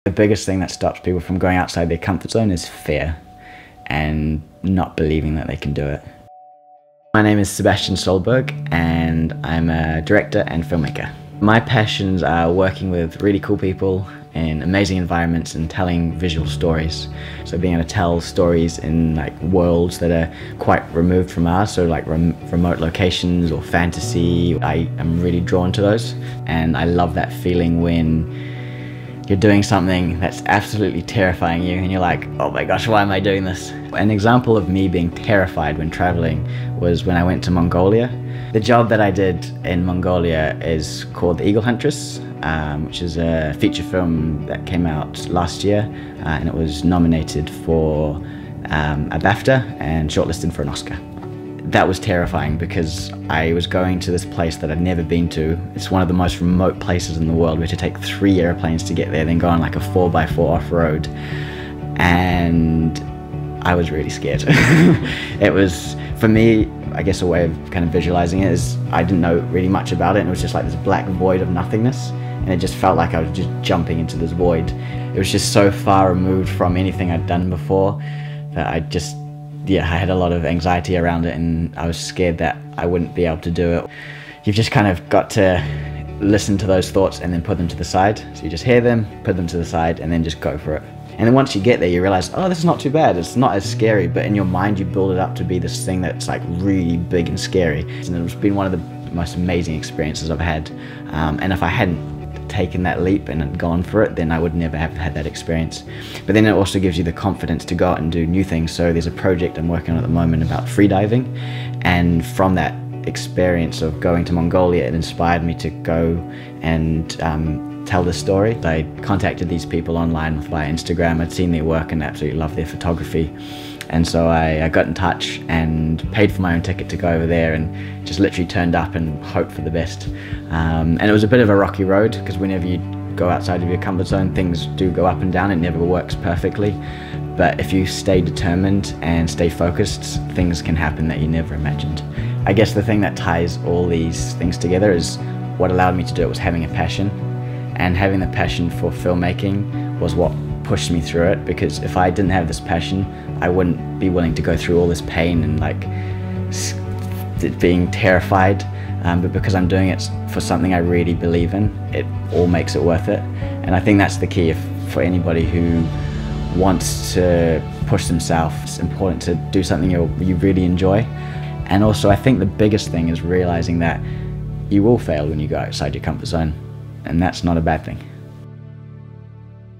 The biggest thing that stops people from going outside their comfort zone is fear and not believing that they can do it. My name is Seb Solberg and I'm a director and filmmaker. My passions are working with really cool people in amazing environments and telling visual stories. So being able to tell stories in worlds that are quite removed from ours, so remote locations or fantasy. I am really drawn to those, and I love that feeling when you're doing something that's absolutely terrifying you and you're like, oh my gosh, why am I doing this? An example of me being terrified when traveling was when I went to Mongolia. The job that I did in Mongolia is called the Eagle Huntress, which is a feature film that came out last year, and it was nominated for a BAFTA and shortlisted for an Oscar. That was terrifying because I was going to this place that I'd never been to. It's one of the most remote places in the world. We had to take 3 airplanes to get there, then go on like a 4x4 off-road. And I was really scared. It was, for me, I guess a way of kind of visualizing it is I didn't know really much about it, and it was just like this black void of nothingness. And it just felt like I was just jumping into this void. It was just so far removed from anything I'd done before that I had a lot of anxiety around it, and I was scared that I wouldn't be able to do it. You've just kind of got to listen to those thoughts and then put them to the side. So you just hear them, put them to the side, and then just go for it. And then once you get there, you realize, oh, this is not too bad. It's not as scary, but in your mind, you build it up to be this thing that's like really big and scary. And it's been one of the most amazing experiences I've had. And if I hadn't taken that leap and gone for it, then I would never have had that experience. But then it also gives you the confidence to go out and do new things. So there's a project I'm working on at the moment about freediving, and from that experience of going to Mongolia, it inspired me to go and tell this story. I contacted these people online via Instagram. I'd seen their work and absolutely loved their photography. And so I got in touch and paid for my own ticket to go over there and just literally turned up and hoped for the best. And it was a bit of a rocky road because whenever you go outside of your comfort zone, things do go up and down. It never works perfectly. But if you stay determined and stay focused, things can happen that you never imagined. I guess the thing that ties all these things together is what allowed me to do it was having a passion. And having the passion for filmmaking was what pushed me through it, because if I didn't have this passion, I wouldn't be willing to go through all this pain and being terrified. But because I'm doing it for something I really believe in, it all makes it worth it. And I think that's the key for anybody who wants to push themselves. It's important to do something you really enjoy. And also I think the biggest thing is realizing that you will fail when you go outside your comfort zone, and that's not a bad thing.